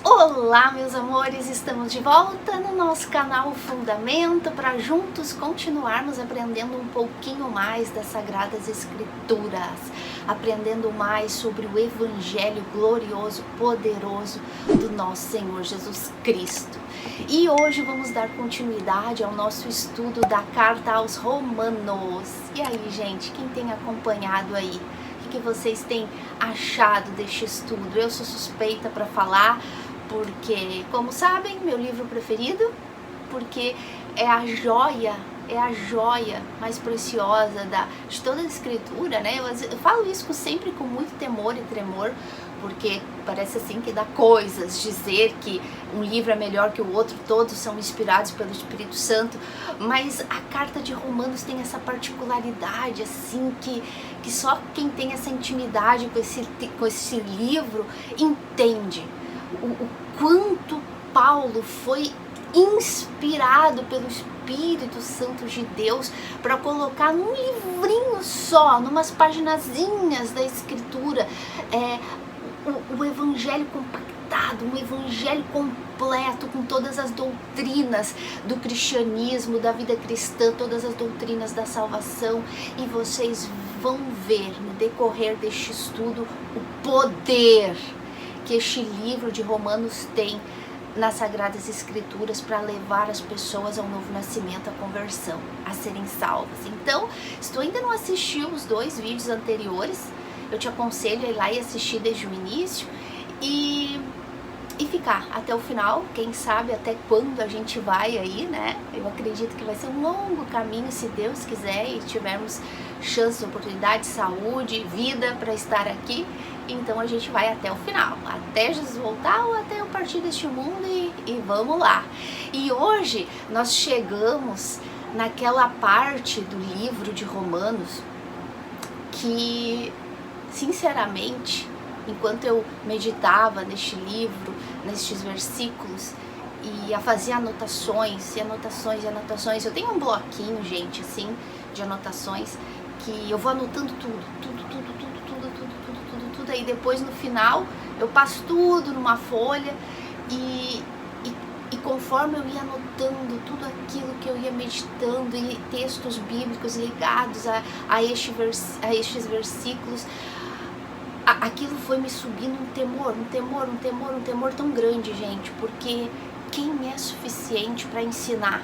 Olá, meus amores, estamos de volta no nosso canal Fundamento para juntos continuarmos aprendendo um pouquinho mais das Sagradas Escrituras, aprendendo mais sobre o Evangelho glorioso, poderoso do nosso Senhor Jesus Cristo. E hoje vamos dar continuidade ao nosso estudo da Carta aos Romanos. E aí, gente, quem tem acompanhado aí? O que vocês têm achado deste estudo? Eu sou suspeita para falar, porque, como sabem, meu livro preferido, porque é a joia mais preciosa de toda a escritura, né? Eu falo isso sempre com muito temor e tremor, porque parece assim que dá coisas dizer que um livro é melhor que o outro, todos são inspirados pelo Espírito Santo, mas a carta de Romanos tem essa particularidade, assim, que só quem tem essa intimidade com esse livro entende o quanto Paulo foi inspirado pelo Espírito Santo de Deus para colocar num livrinho só, numas paginazinhas da Escritura, o Evangelho compactado, um Evangelho completo, com todas as doutrinas do cristianismo, da vida cristã, todas as doutrinas da salvação. E vocês vão ver no decorrer deste estudo o poder que este livro de Romanos tem nas Sagradas Escrituras para levar as pessoas ao novo nascimento, à conversão, a serem salvas. Então, se tu ainda não assistiu os 2 vídeos anteriores, eu te aconselho a ir lá e assistir desde o início e ficar até o final, quem sabe até quando a gente vai aí, né? Eu acredito que vai ser um longo caminho, se Deus quiser, e tivermos chance, oportunidade, saúde, vida para estar aqui. Então a gente vai até o final, até Jesus voltar ou até eu partir deste mundo e vamos lá. E hoje nós chegamos naquela parte do livro de Romanos que, sinceramente, enquanto eu meditava neste livro, nestes versículos, e fazia anotações, eu tenho um bloquinho, gente, assim, de anotações, que eu vou anotando tudo, aí depois no final eu passo tudo numa folha e conforme eu ia anotando tudo aquilo que eu ia meditando e textos bíblicos ligados a estes versículos, aquilo foi me subindo um temor tão grande, gente, porque quem é suficiente para ensinar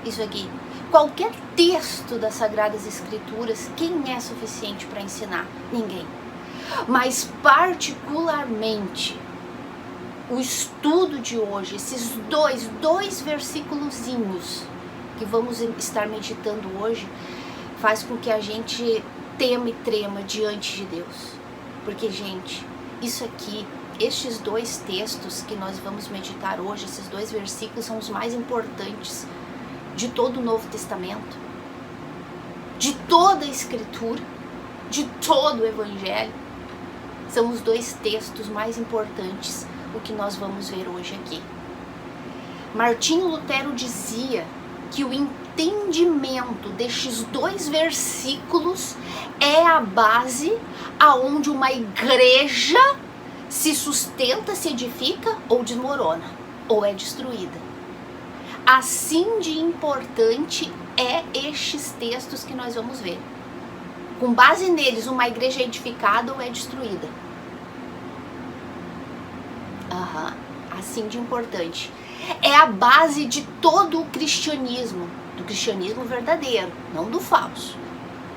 isso aqui? Qualquer texto das Sagradas Escrituras, quem é suficiente para ensinar? Ninguém. Mas particularmente o estudo de hoje, esses dois versículozinhos que vamos estar meditando hoje, faz com que a gente tema e trema diante de Deus. Porque, gente, isso aqui, estes 2 textos que nós vamos meditar hoje, esses 2 versículos são os mais importantes de todo o Novo Testamento, de toda a Escritura, de todo o Evangelho. São os 2 textos mais importantes, o que nós vamos ver hoje aqui. Martinho Lutero dizia que o entendimento destes 2 versículos é a base aonde uma igreja se sustenta, se edifica ou desmorona, ou é destruída. Assim de importante é estes textos que nós vamos ver. Com base neles, uma igreja é edificada ou é destruída. Assim de importante. É a base de todo o cristianismo, do cristianismo verdadeiro, não do falso.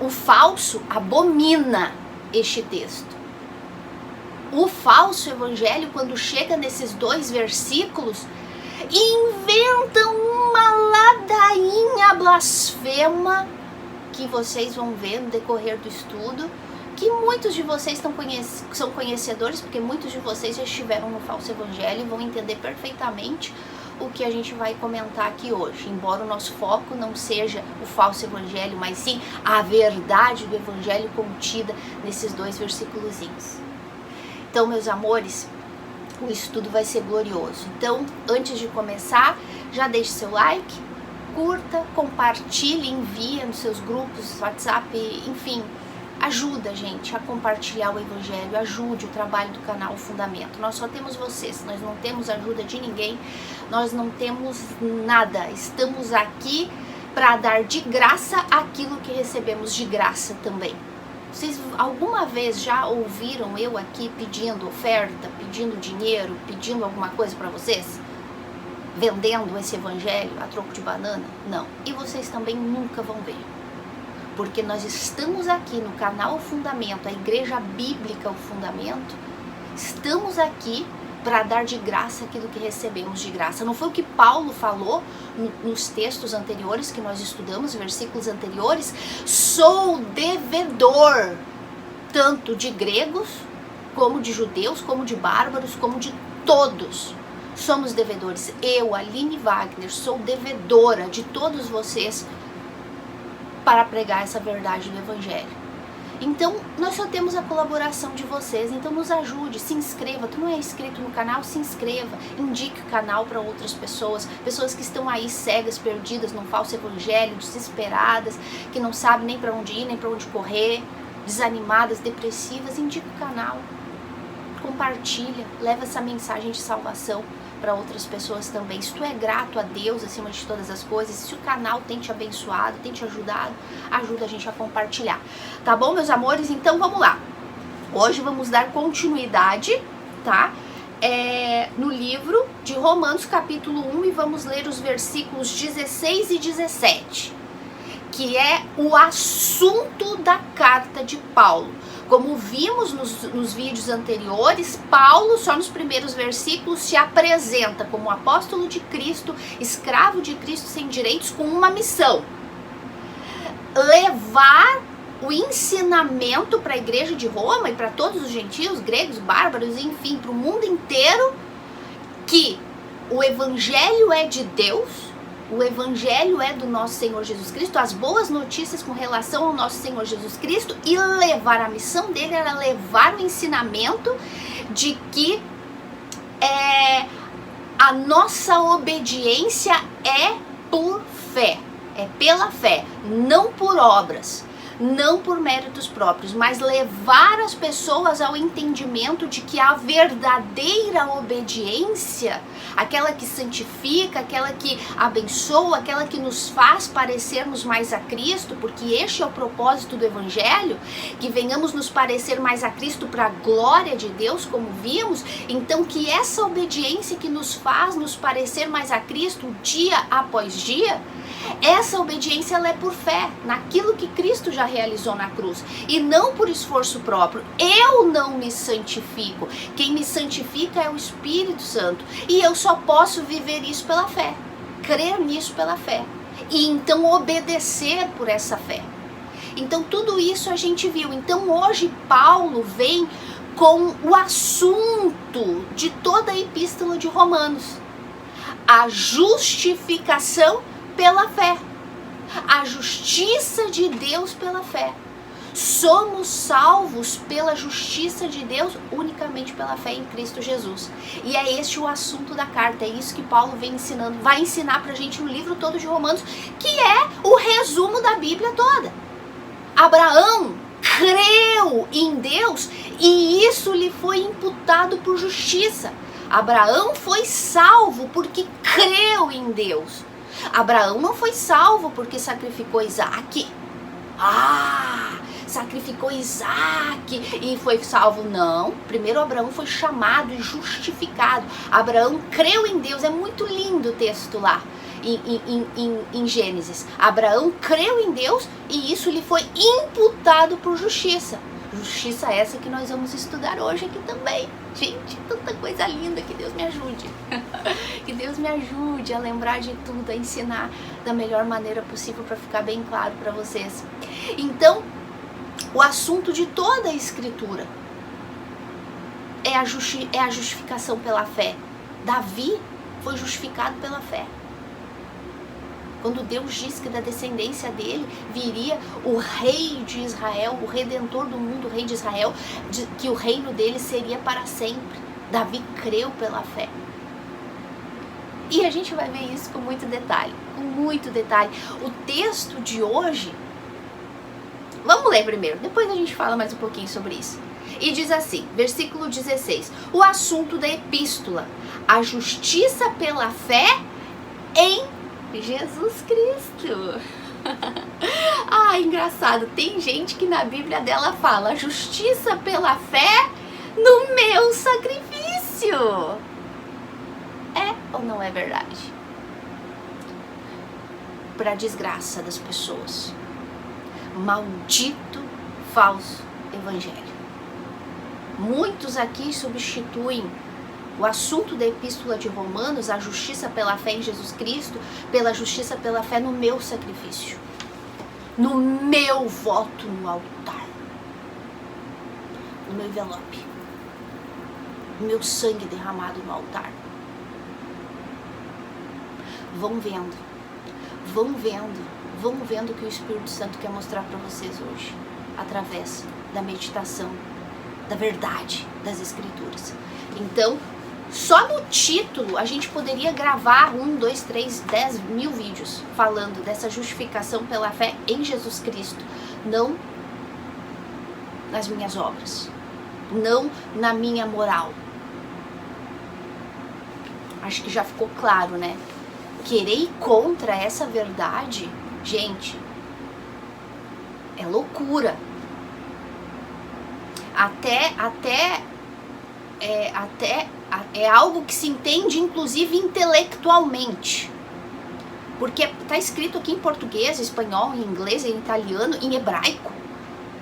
O falso abomina este texto. O falso evangelho, quando chega nesses 2 versículos, inventa uma ladainha blasfema, que vocês vão ver no decorrer do estudo, que muitos de vocês são conhecedores, porque muitos de vocês já estiveram no falso evangelho e vão entender perfeitamente o que a gente vai comentar aqui hoje, embora o nosso foco não seja o falso evangelho, mas sim a verdade do evangelho contida nesses 2 versículozinhos. Então, meus amores, o estudo vai ser glorioso. Então, antes de começar, já deixe seu like, curta, compartilhe, envie nos seus grupos, WhatsApp, enfim, Ajuda a gente a compartilhar o Evangelho, ajude o trabalho do canal Fundamento. Nós só temos vocês, nós não temos ajuda de ninguém, nós não temos nada. Estamos aqui para dar de graça aquilo que recebemos de graça também. Vocês alguma vez já ouviram eu aqui pedindo oferta, pedindo dinheiro, pedindo alguma coisa para vocês? Vendendo esse Evangelho a troco de banana? Não. E vocês também nunca vão ver. Porque nós estamos aqui no canal Fundamento, a Igreja Bíblica, o Fundamento, estamos aqui para dar de graça aquilo que recebemos de graça. Não foi o que Paulo falou nos textos anteriores que nós estudamos, versículos anteriores? Sou devedor, tanto de gregos, como de judeus, como de bárbaros, como de todos. Somos devedores. Eu, Aline Wagner, sou devedora de todos vocês para pregar essa verdade do Evangelho. Então, nós só temos a colaboração de vocês, então nos ajude, se inscreva. Tu não é inscrito no canal, se inscreva, indique o canal para outras pessoas, pessoas que estão aí cegas, perdidas num falso evangelho, desesperadas, que não sabem nem para onde ir, nem para onde correr, desanimadas, depressivas. Indique o canal, compartilha, leva essa mensagem de salvação para outras pessoas também. Se tu é grato a Deus acima de todas as coisas, se o canal tem te abençoado, tem te ajudado, ajuda a gente a compartilhar. Tá bom, meus amores? Então vamos lá. Hoje vamos dar continuidade, tá? No livro de Romanos capítulo 1 e vamos ler os versículos 16 e 17, que é o assunto da carta de Paulo. Como vimos nos vídeos anteriores, Paulo, só nos primeiros versículos, se apresenta como apóstolo de Cristo, escravo de Cristo sem direitos, com uma missão: levar o ensinamento para a igreja de Roma e para todos os gentios, gregos, bárbaros, enfim, para o mundo inteiro, que o evangelho é de Deus, o evangelho é do nosso Senhor Jesus Cristo, as boas notícias com relação ao nosso Senhor Jesus Cristo, e levar, a missão dele era levar o ensinamento de que a nossa obediência é por fé, é pela fé, não por obras, não por méritos próprios, mas levar as pessoas ao entendimento de que a verdadeira obediência, aquela que santifica, aquela que abençoa, aquela que nos faz parecermos mais a Cristo, porque este é o propósito do Evangelho, que venhamos nos parecer mais a Cristo para a glória de Deus, como vimos. Então que essa obediência que nos faz nos parecer mais a Cristo dia após dia, essa obediência ela é por fé, naquilo que Cristo já realizou na cruz, e não por esforço próprio. Eu não me santifico, quem me santifica é o Espírito Santo, e eu só posso viver isso pela fé, crer nisso pela fé, e então obedecer por essa fé. Então tudo isso a gente viu. Então hoje Paulo vem com o assunto de toda a epístola de Romanos: a justificação pela fé, a justiça de Deus pela fé. Somos salvos pela justiça de Deus unicamente pela fé em Cristo Jesus. E é este o assunto da carta, é isso que Paulo vem ensinando, vai ensinar pra gente no livro todo de Romanos, que é o resumo da Bíblia toda. Abraão creu em Deus e isso lhe foi imputado por justiça. Abraão foi salvo porque creu em Deus. Abraão não foi salvo porque sacrificou Isaac. Sacrificou Isaac e foi salvo. Não, primeiro Abraão foi chamado e justificado. Abraão creu em Deus. É muito lindo o texto lá em Gênesis. Abraão creu em Deus e isso lhe foi imputado por justiça. Justiça essa que nós vamos estudar hoje aqui também. Gente, tanta coisa linda, que Deus me ajude. Que Deus me ajude a lembrar de tudo, a ensinar da melhor maneira possível para ficar bem claro para vocês. Então, o assunto de toda a Escritura é a justificação pela fé. Davi foi justificado pela fé. Quando Deus disse que da descendência dele viria o rei de Israel, o redentor do mundo, o rei de Israel, que o reino dele seria para sempre. Davi creu pela fé. E a gente vai ver isso com muito detalhe, com muito detalhe. O texto de hoje Vamos ler primeiro, depois a gente fala mais um pouquinho sobre isso. E diz assim, versículo 16, o assunto da epístola, a justiça pela fé em Jesus Cristo. Engraçado, tem gente que na Bíblia dela fala, justiça pela fé no meu sacrifício. É ou não é verdade? Para desgraça das pessoas, maldito falso evangelho. Muitos aqui substituem o assunto da epístola de Romanos, a justiça pela fé em Jesus Cristo, pela justiça pela fé no meu sacrifício, no meu voto no altar, no meu envelope, no meu sangue derramado no altar. Vão vendo o que o Espírito Santo quer mostrar para vocês hoje, através da meditação, da verdade das Escrituras. Então, só no título a gente poderia gravar 1, 2, 3, 10 mil vídeos falando dessa justificação pela fé em Jesus Cristo, não nas minhas obras, não na minha moral. Acho que já ficou claro, né? Querer ir contra essa verdade, gente, é loucura. É algo que se entende, inclusive, intelectualmente. Porque está escrito aqui em português, espanhol, em inglês, em italiano, em hebraico.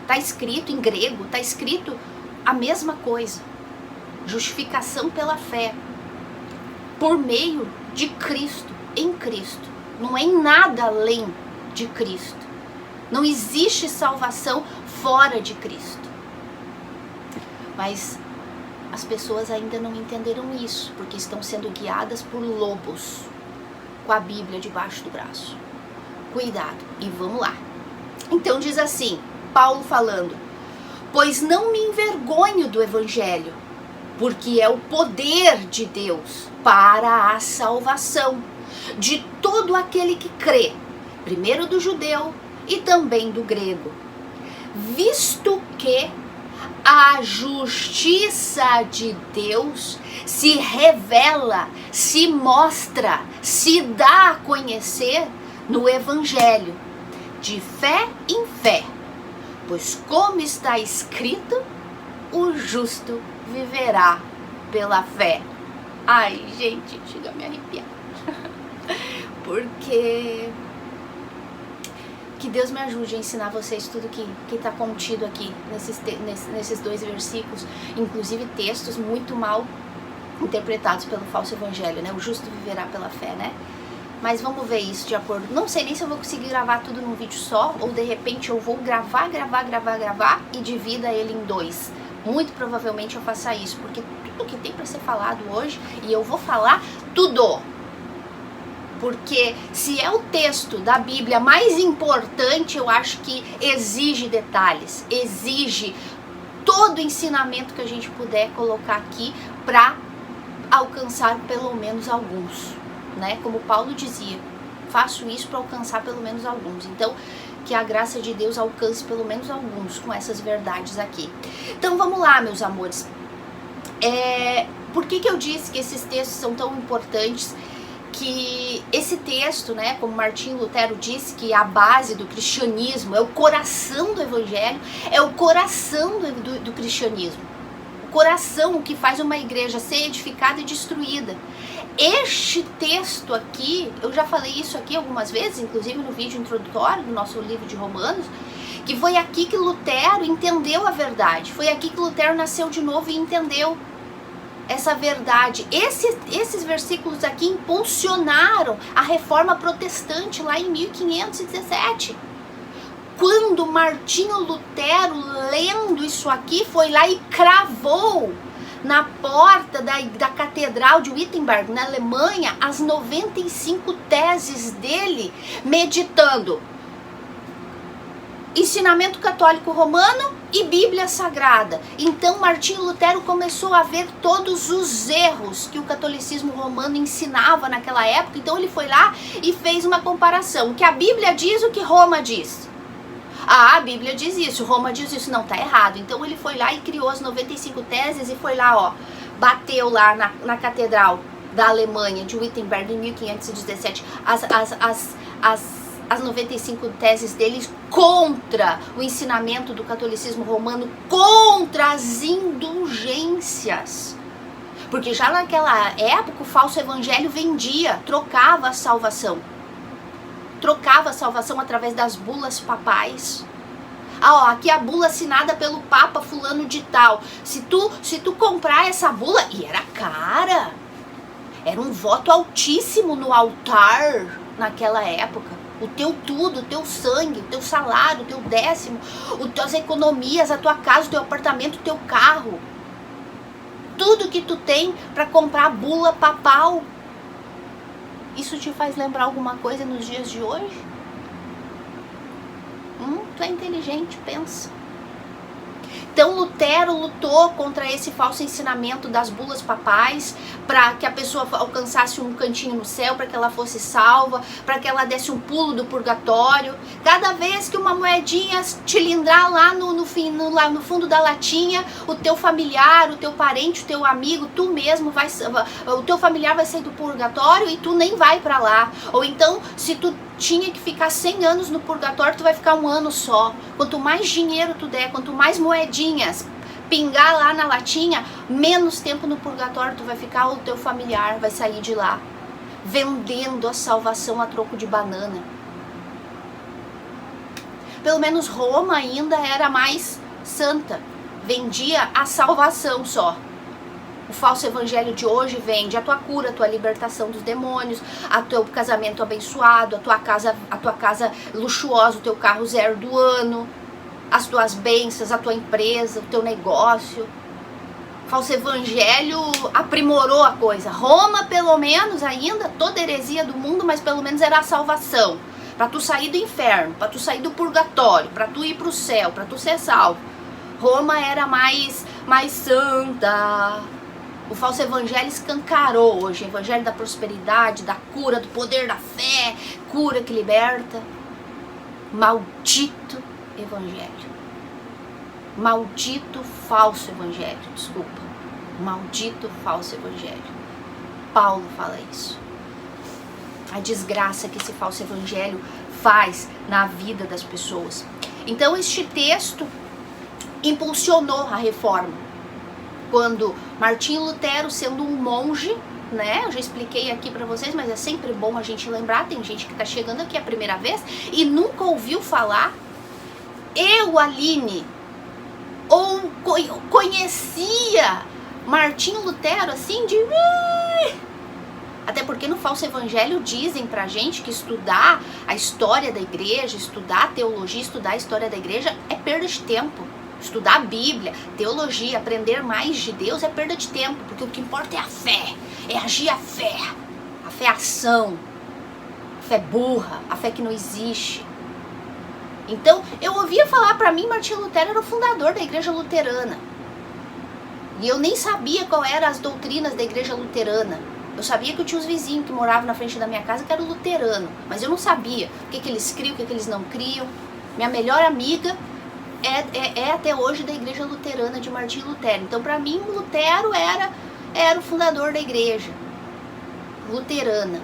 Está escrito em grego, está escrito a mesma coisa. Justificação pela fé, por meio de Cristo, em Cristo. Não é em nada além de Cristo. Não existe salvação fora de Cristo. Mas as pessoas ainda não entenderam isso, porque estão sendo guiadas por lobos, com a Bíblia debaixo do braço. Cuidado, e vamos lá. Então diz assim, Paulo falando, pois não me envergonho do Evangelho, porque é o poder de Deus para a salvação de todo aquele que crê, primeiro do judeu e também do grego, visto que a justiça de Deus se revela, se mostra, se dá a conhecer no Evangelho, de fé em fé, pois como está escrito, o justo viverá pela fé. Ai, gente, chega a me arrepiar. Porque que Deus me ajude a ensinar vocês tudo que está contido aqui nesses dois versículos, inclusive textos muito mal interpretados pelo falso evangelho, né? O justo viverá pela fé, né? Mas vamos ver isso de acordo. Não sei nem se eu vou conseguir gravar tudo num vídeo só, ou de repente eu vou gravar e divida ele em dois. Muito provavelmente eu faça isso, porque tudo que tem para ser falado hoje, e eu vou falar tudo. Porque se é o texto da Bíblia mais importante, eu acho que exige detalhes, exige todo o ensinamento que a gente puder colocar aqui para alcançar pelo menos alguns, né? Como Paulo dizia, faço isso para alcançar pelo menos alguns. Então, que a graça de Deus alcance pelo menos alguns com essas verdades aqui. Então, vamos lá, meus amores. Por que eu disse que esses textos são tão importantes? Que esse texto, né, como Martinho Lutero disse, que é a base do cristianismo, é o coração do evangelho, é o coração do cristianismo. O coração que faz uma igreja ser edificada e destruída. Este texto aqui, eu já falei isso aqui algumas vezes, inclusive no vídeo introdutório do nosso livro de Romanos, que foi aqui que Lutero entendeu a verdade, foi aqui que Lutero nasceu de novo e entendeu essa verdade. Esses versículos aqui impulsionaram a reforma protestante lá em 1517. Quando Martinho Lutero, lendo isso aqui, foi lá e cravou na porta da Catedral de Wittenberg, na Alemanha, as 95 teses dele, meditando ensinamento católico romano e Bíblia Sagrada. Então Martinho Lutero começou a ver todos os erros que o catolicismo romano ensinava naquela época. Então ele foi lá e fez uma comparação. O que a Bíblia diz, o que Roma diz. Ah, a Bíblia diz isso, Roma diz isso, não, tá errado. Então ele foi lá e criou as 95 teses e foi lá, ó, bateu lá na catedral da Alemanha, de Wittenberg, em 1517, as 95 teses deles contra o ensinamento do catolicismo romano, contra as indulgências. Porque já naquela época o falso evangelho vendia, trocava a salvação. Trocava a salvação através das bulas papais. Ah, ó, aqui a bula assinada pelo Papa fulano de tal. Se tu comprar essa bula, e era cara, era um voto altíssimo no altar naquela época. O teu tudo, o teu sangue, o teu salário, o teu décimo, as tuas economias, a tua casa, o teu apartamento, o teu carro. Tudo que tu tem para comprar a bula papal. Isso te faz lembrar alguma coisa nos dias de hoje? Tu é inteligente, pensa. Então Lutero lutou contra esse falso ensinamento das bulas papais, para que a pessoa alcançasse um cantinho no céu, para que ela fosse salva, para que ela desse um pulo do purgatório. Cada vez que uma moedinha tilindrar lá no fundo da latinha, o teu familiar, o teu parente, o teu amigo, tu mesmo o teu familiar vai sair do purgatório e tu nem vai para lá. Ou então, se tu tinha que ficar 100 anos no purgatório, tu vai ficar 1 ano só. Quanto mais dinheiro tu der, quanto mais moedinhas pingar lá na latinha, menos tempo no purgatório tu vai ficar, ou o teu familiar vai sair de lá, vendendo a salvação a troco de banana. Pelo menos Roma ainda era mais santa, vendia a salvação só. O falso evangelho de hoje vende a tua cura, a tua libertação dos demônios, a teu casamento abençoado, a tua casa luxuosa, o teu carro 0 do ano, as tuas bênçãos, a tua empresa, o teu negócio. O falso evangelho aprimorou a coisa. Roma, pelo menos, ainda, toda heresia do mundo, mas pelo menos era a salvação. Para tu sair do inferno, para tu sair do purgatório, para tu ir para o céu, para tu ser salvo. Roma era mais santa. O falso evangelho escancarou hoje, o evangelho da prosperidade, da cura, do poder da fé, cura que liberta. Maldito evangelho. Maldito falso evangelho, desculpa. Maldito falso evangelho. Paulo fala isso. A desgraça que esse falso evangelho faz na vida das pessoas. Então este texto impulsionou a reforma. Quando Martinho Lutero, sendo um monge, né? Eu já expliquei aqui pra vocês, mas é sempre bom a gente lembrar. Tem gente que tá chegando aqui a primeira vez e nunca ouviu falar. Eu, Aline, ou conhecia Martinho Lutero assim de... Até porque no falso evangelho dizem pra gente que estudar a história da igreja, estudar a teologia, estudar a história da igreja é perda de tempo. Estudar a Bíblia, teologia, aprender mais de Deus é perda de tempo, porque o que importa é a fé, é agir a fé é ação, a fé burra, a fé que não existe. Então, eu ouvia falar, pra mim, Martinho Lutero era o fundador da igreja luterana, e eu nem sabia qual eram as doutrinas da igreja luterana. Eu sabia que eu tinha os vizinhos que moravam na frente da minha casa que eram luterano, mas eu não sabia o que eles criam, o que eles não criam. Minha melhor amiga é até hoje da igreja luterana de Martinho Lutero. Então, para mim, Lutero era o fundador da igreja luterana.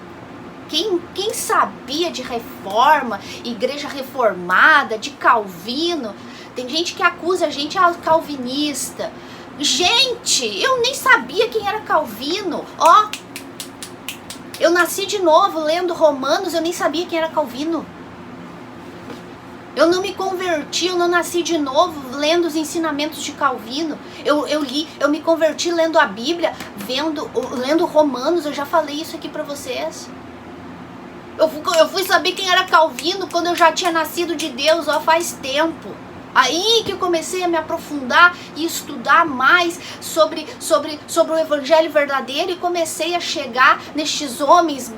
Quem sabia de reforma, igreja reformada, de Calvino? Tem gente que acusa a gente calvinista. Gente, eu nem sabia quem era Calvino. Ó, eu nasci de novo lendo Romanos, eu nem sabia quem era Calvino. Eu não me converti, eu não nasci de novo lendo os ensinamentos de Calvino. Eu me converti lendo a Bíblia, lendo Romanos. Eu já falei isso aqui pra vocês. Eu fui saber quem era Calvino quando eu já tinha nascido de Deus, ó, faz tempo. Aí que eu comecei a me aprofundar e estudar mais sobre o evangelho verdadeiro, e comecei a chegar nesses homens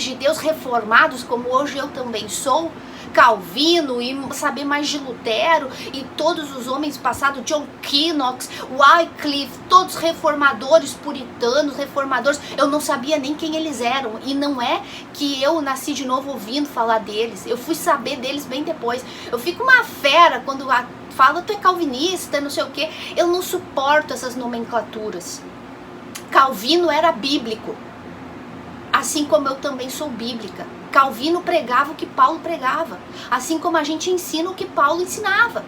de Deus reformados, como hoje eu também sou, Calvino e saber mais de Lutero e todos os homens passados, John Knox, Wycliffe, todos reformadores, puritanos, reformadores, eu não sabia nem quem eles eram, e não é que eu nasci de novo ouvindo falar deles, eu fui saber deles bem depois. Eu fico uma fera quando fala tu é calvinista, não sei o que, eu não suporto essas nomenclaturas. Calvino era bíblico, assim como eu também sou bíblica. Calvino pregava o que Paulo pregava, assim como a gente ensina o que Paulo ensinava.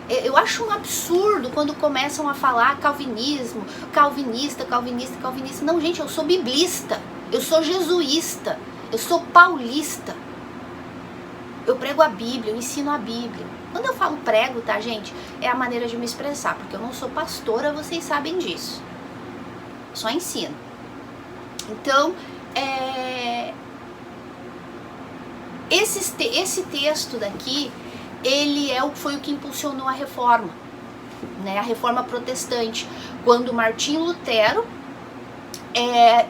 Eu acho um absurdo quando começam a falar calvinismo, calvinista. Não, gente, eu sou biblista, eu sou jesuísta, eu sou paulista. Eu prego a Bíblia, eu ensino a Bíblia. Quando eu falo prego, tá, gente, é a maneira de me expressar, porque eu não sou pastora, vocês sabem disso. Só ensino. Então, esse texto daqui, ele foi o que impulsionou a reforma, né? A reforma protestante, quando Martinho Lutero,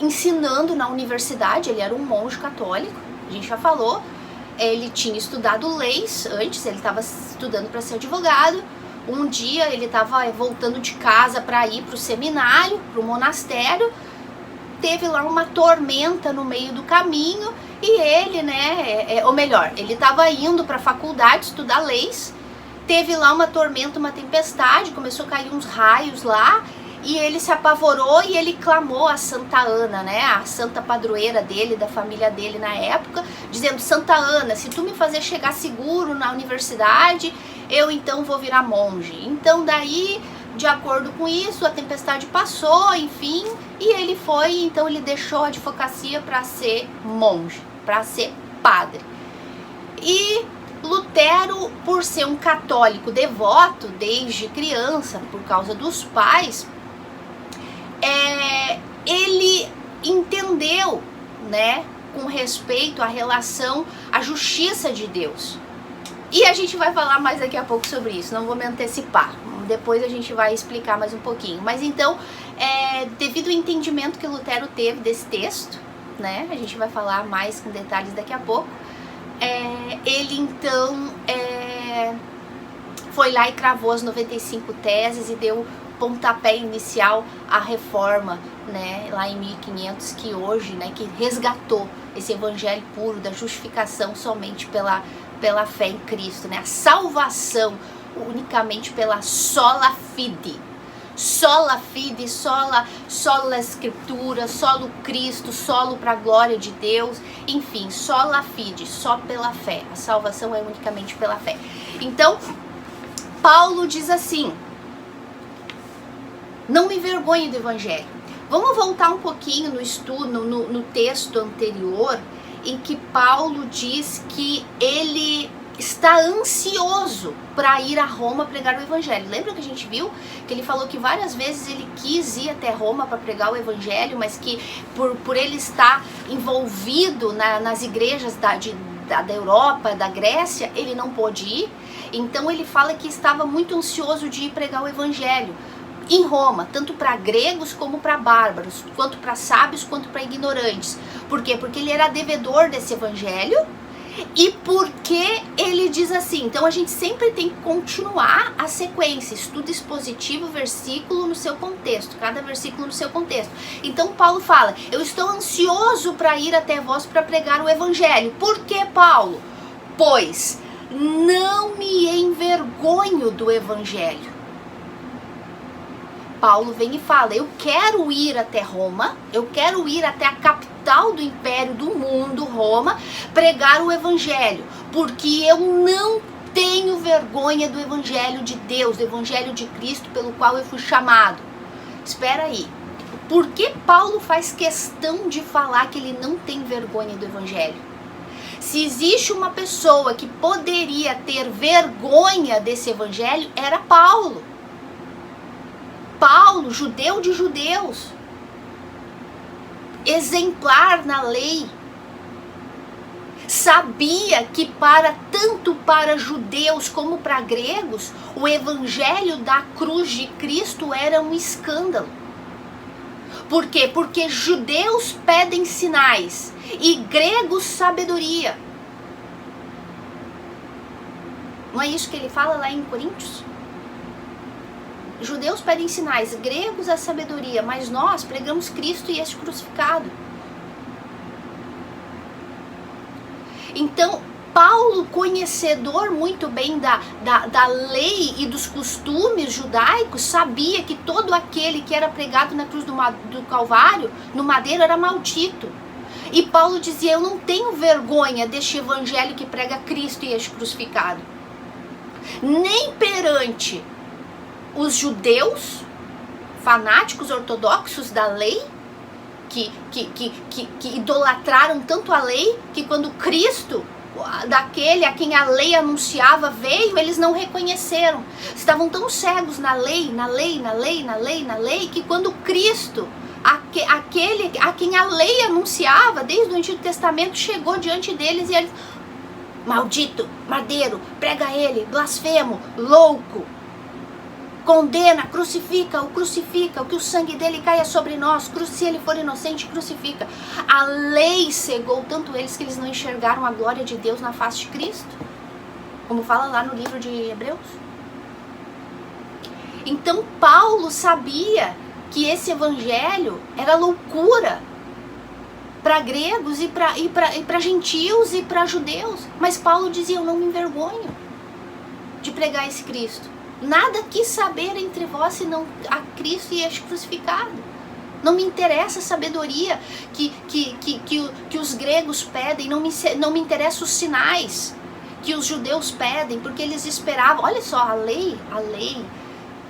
ensinando na universidade, ele era um monge católico, a gente já falou, ele tinha estudado leis antes, ele estava estudando para ser advogado. Um dia ele estava voltando de casa para ir para o seminário, para o monastério, teve lá uma tormenta no meio do caminho e ele, né, ou melhor, ele estava indo para a faculdade estudar leis, teve lá uma tormenta, uma tempestade, começou a cair uns raios lá e ele se apavorou e ele clamou a Santa Ana, né, a santa padroeira dele, da família dele na época, dizendo: Santa Ana, se tu me fazer chegar seguro na universidade, eu então vou virar monge. Então daí, de acordo com isso, a tempestade passou, enfim, e ele foi, então ele deixou a advocacia para ser monge, para ser padre. E Lutero, por ser um católico devoto desde criança, por causa dos pais, ele entendeu, né, com respeito à relação, à justiça de Deus. E a gente vai falar mais daqui a pouco sobre isso, não vou me antecipar. Depois a gente vai explicar mais um pouquinho. Mas então, devido ao entendimento que Lutero teve desse texto, né, a gente vai falar mais com detalhes daqui a pouco, ele então foi lá e cravou as 95 teses e deu pontapé inicial à reforma, né, lá em 1500, que hoje, né, que resgatou esse evangelho puro da justificação somente pela fé em Cristo, né, a salvação unicamente pela sola fide, sola escritura, solo Cristo, solo para a glória de Deus, enfim, sola fide, só pela fé, a salvação é unicamente pela fé. Então, Paulo diz assim: não me envergonhe do evangelho. Vamos voltar um pouquinho no estudo, no texto anterior, em que Paulo diz que ele está ansioso para ir a Roma pregar o evangelho. Lembra que a gente viu que ele falou que várias vezes ele quis ir até Roma para pregar o evangelho, mas que por ele estar envolvido nas igrejas da Europa, da Grécia, ele não pôde ir. Então ele fala que estava muito ansioso de ir pregar o evangelho em Roma, tanto para gregos como para bárbaros, quanto para sábios quanto para ignorantes. Por quê? Porque ele era devedor desse evangelho. E porque ele diz assim, então a gente sempre tem que continuar a sequência, estudo expositivo, versículo no seu contexto, cada versículo no seu contexto. Então Paulo fala: eu estou ansioso para ir até vós para pregar o evangelho. Por que, Paulo? Pois não me envergonho do evangelho. Paulo vem e fala: eu quero ir até Roma, eu quero ir até a capital do império do mundo, Roma, pregar o evangelho, porque eu não tenho vergonha do evangelho de Deus, do evangelho de Cristo pelo qual eu fui chamado. Espera aí, por que Paulo faz questão de falar que ele não tem vergonha do evangelho? Se existe uma pessoa que poderia ter vergonha desse evangelho, era Paulo. Paulo, judeu de judeus, exemplar na lei, sabia que tanto para judeus como para gregos, o evangelho da cruz de Cristo era um escândalo. Por quê? Porque judeus pedem sinais e gregos sabedoria. Não é isso que ele fala lá em Coríntios? Judeus pedem sinais, gregos a sabedoria, mas nós pregamos Cristo e este crucificado. Então, Paulo, conhecedor muito bem da lei e dos costumes judaicos, sabia que todo aquele que era pregado na cruz do Calvário, no madeiro, era maldito. E Paulo dizia, eu não tenho vergonha deste evangelho que prega Cristo e este crucificado. Nem perante os judeus, fanáticos ortodoxos da lei, que idolatraram tanto a lei, que quando Cristo, daquele a quem a lei anunciava, veio, eles não reconheceram. Estavam tão cegos na lei, que quando Cristo, aquele a quem a lei anunciava, desde o Antigo Testamento, chegou diante deles e eles, maldito, madeiro, prega ele, blasfemo, louco, condena, crucifica, que o sangue dele caia sobre nós, se ele for inocente, crucifica. A lei cegou tanto eles que eles não enxergaram a glória de Deus na face de Cristo, como fala lá no livro de Hebreus. Então Paulo sabia que esse evangelho era loucura para gregos e para gentios e para judeus, mas Paulo dizia, eu não me envergonho de pregar esse Cristo. Nada quis saber entre vós senão a Cristo e este crucificado. Não me interessa a sabedoria que os gregos pedem, não me interessa os sinais que os judeus pedem, porque eles esperavam. Olha só, a lei,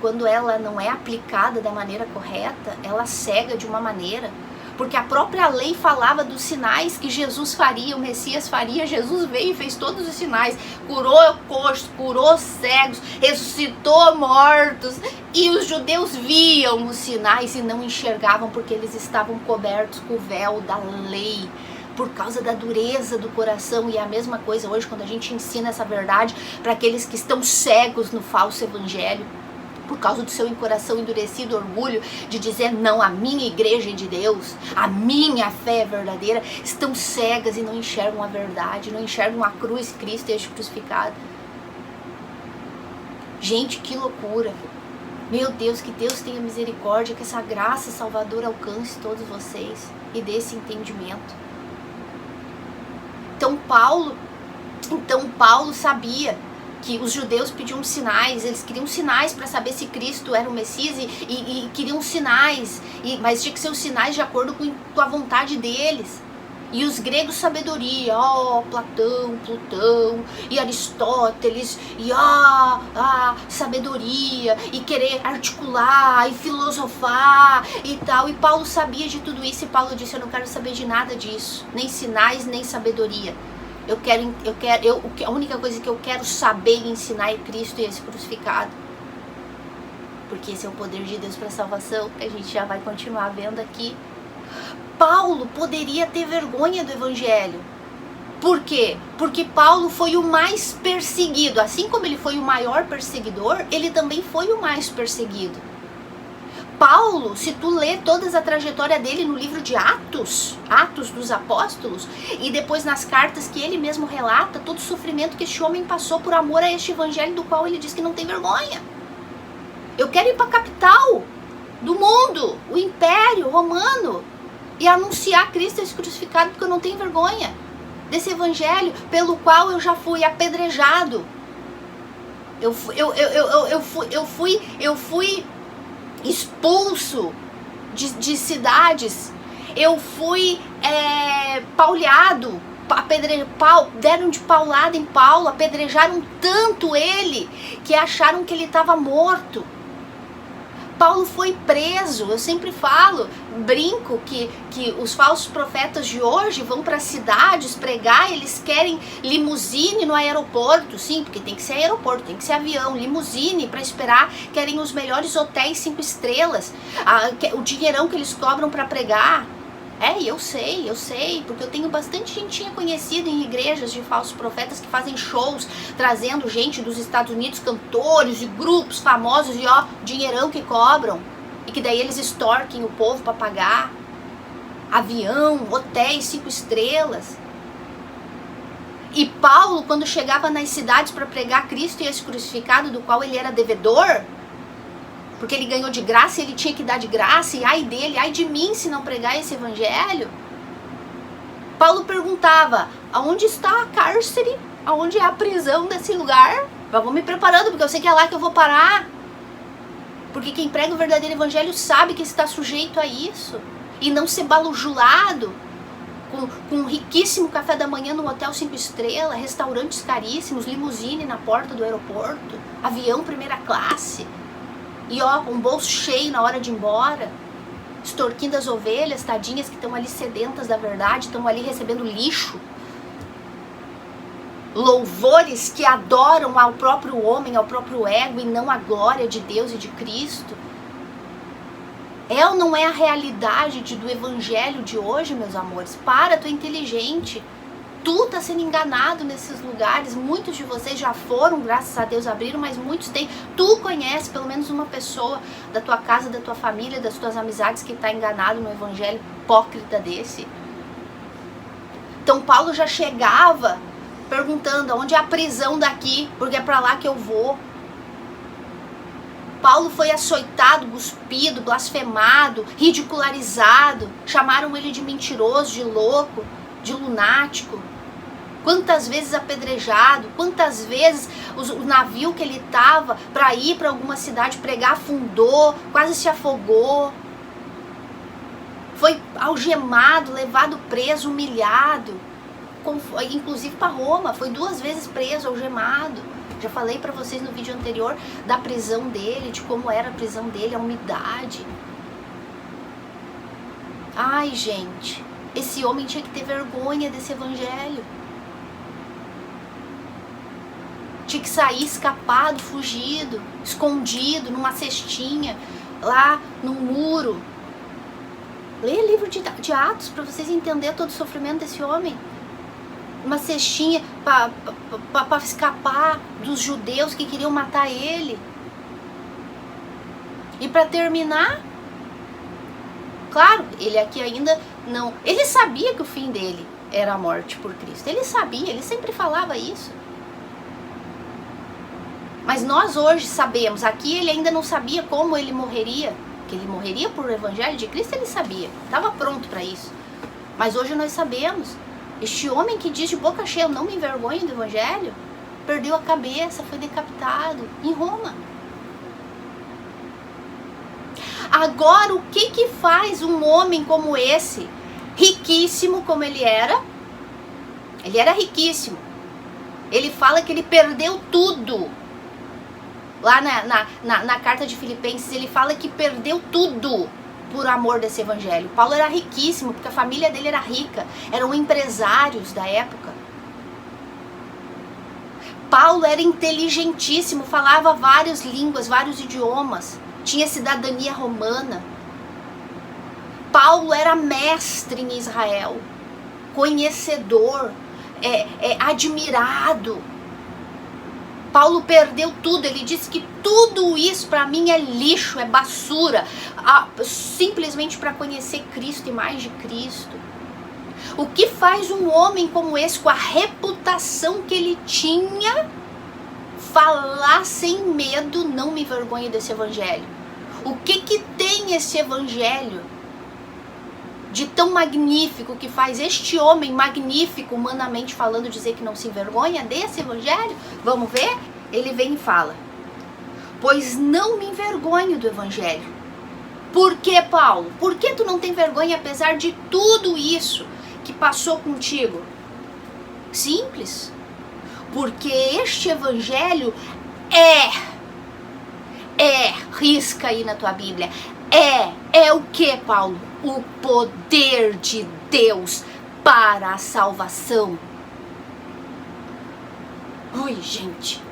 quando ela não é aplicada da maneira correta, ela cega de uma maneira. Porque a própria lei falava dos sinais que Jesus faria, o Messias faria. Jesus veio e fez todos os sinais. Curou coxos, curou cegos, ressuscitou mortos. E os judeus viam os sinais e não enxergavam porque eles estavam cobertos com o véu da lei, por causa da dureza do coração. E é a mesma coisa hoje quando a gente ensina essa verdade para aqueles que estão cegos no falso evangelho, por causa do seu coração endurecido, orgulho de dizer não, a minha igreja é de Deus, a minha fé é verdadeira, estão cegas e não enxergam a verdade, não enxergam a cruz, Cristo e este crucificado. Gente, que loucura! Meu Deus, que Deus tenha misericórdia, que essa graça salvadora alcance todos vocês e dê esse entendimento. Então Paulo sabia que os judeus pediam sinais, eles queriam sinais para saber se Cristo era o Messias e queriam sinais, mas tinha que ser os sinais de acordo com a vontade deles. E os gregos sabedoria, Platão, Plutão e Aristóteles, e sabedoria, e querer articular, e filosofar e tal. E Paulo sabia de tudo isso, e Paulo disse, eu não quero saber de nada disso, nem sinais, nem sabedoria. A única coisa que eu quero saber e ensinar é Cristo e esse crucificado. Porque esse é o poder de Deus para a salvação, que a gente já vai continuar vendo aqui. Paulo poderia ter vergonha do evangelho. Por quê? Porque Paulo foi o mais perseguido. Assim como ele foi o maior perseguidor, ele também foi o mais perseguido. Paulo, se tu lê toda a trajetória dele no livro de Atos dos Apóstolos, e depois nas cartas que ele mesmo relata, todo o sofrimento que este homem passou por amor a este evangelho do qual ele diz que não tem vergonha. Eu quero ir para a capital do mundo, o Império Romano, e anunciar Cristo esse crucificado, porque eu não tenho vergonha desse evangelho pelo qual eu já fui apedrejado. Eu fui expulso de cidades, eu fui pauleado, deram de paulada em Paulo, apedrejaram tanto ele que acharam que ele estava morto. Paulo foi preso. Eu sempre brinco que os falsos profetas de hoje vão para cidades pregar, eles querem limusine no aeroporto, sim, porque tem que ser aeroporto, tem que ser avião, limusine para esperar, querem os melhores hotéis 5 estrelas, o dinheirão que eles cobram para pregar. Eu sei, porque eu tenho bastante gentinha conhecida em igrejas de falsos profetas que fazem shows, trazendo gente dos Estados Unidos, cantores e grupos famosos, e dinheirão que cobram, e que daí eles extorquem o povo para pagar. Avião, hotéis 5 estrelas. E Paulo, quando chegava nas cidades para pregar Cristo e esse crucificado do qual ele era devedor, porque ele ganhou de graça e ele tinha que dar de graça, e ai dele, ai de mim se não pregar esse evangelho. Paulo perguntava, aonde está a cárcere? Aonde é a prisão desse lugar? Eu vou me preparando, porque eu sei que é lá que eu vou parar. Porque quem prega o verdadeiro evangelho sabe que está sujeito a isso. E não ser balujulado com um riquíssimo café da manhã no hotel 5 estrelas, restaurantes caríssimos, limusine na porta do aeroporto, avião primeira classe. E ó, um bolso cheio na hora de ir embora. Extorquindo as ovelhas, tadinhas que estão ali sedentas da verdade, estão ali recebendo lixo. Louvores que adoram ao próprio homem, ao próprio ego e não a glória de Deus e de Cristo. É ou não é a realidade do evangelho de hoje, meus amores? Para, tu é inteligente. Tu tá sendo enganado nesses lugares. Muitos de vocês já foram, graças a Deus abriram, mas muitos têm. Tu conhece pelo menos uma pessoa da tua casa, da tua família, das tuas amizades que tá enganado no evangelho hipócrita desse. Então Paulo já chegava perguntando onde é a prisão daqui, porque é pra lá que eu vou. Paulo foi açoitado, cuspido, blasfemado, ridicularizado. Chamaram ele de mentiroso, de louco, de lunático. Quantas vezes apedrejado, quantas vezes o navio que ele estava para ir para alguma cidade pregar afundou, quase se afogou. Foi algemado, levado preso, humilhado, inclusive para Roma, foi 2 vezes preso, algemado. Já falei para vocês no vídeo anterior da prisão dele, de como era a prisão dele, a umidade. Ai, gente, esse homem tinha que ter vergonha desse evangelho. Tinha que sair escapado, fugido, escondido, numa cestinha, lá no muro. Leia livro de Atos para vocês entenderem todo o sofrimento desse homem. Uma cestinha para escapar dos judeus que queriam matar ele. E para terminar, claro, ele aqui ainda não... Ele sabia que o fim dele era a morte por Cristo. Ele sabia, ele sempre falava isso. Mas nós hoje sabemos, aqui ele ainda não sabia como ele morreria. Que ele morreria por o evangelho de Cristo, ele sabia. Estava pronto para isso. Mas hoje nós sabemos. Este homem que diz de boca cheia, eu não me envergonho do evangelho, perdeu a cabeça, foi decapitado em Roma. Agora, o que faz um homem como esse, riquíssimo como ele era riquíssimo. Ele fala que ele perdeu tudo. Lá na carta de Filipenses, ele fala que perdeu tudo por amor desse evangelho. Paulo era riquíssimo, porque a família dele era rica, eram empresários da época. Paulo era inteligentíssimo, falava várias línguas, vários idiomas, tinha cidadania romana. Paulo era mestre em Israel, conhecedor, admirado. Paulo perdeu tudo, ele disse que tudo isso para mim é lixo, é basura, simplesmente para conhecer Cristo e mais de Cristo. O que faz um homem como esse, com a reputação que ele tinha, falar sem medo, não me envergonhe desse evangelho? O que tem esse evangelho de tão magnífico que faz este homem magnífico, humanamente falando, dizer que não se envergonha desse evangelho? Vamos ver? Ele vem e fala: pois não me envergonho do evangelho. Por que, Paulo? Por que tu não tem vergonha apesar de tudo isso que passou contigo? Simples. Porque este evangelho risca aí na tua Bíblia, é o que, Paulo? O poder de Deus para a salvação. Ui, gente.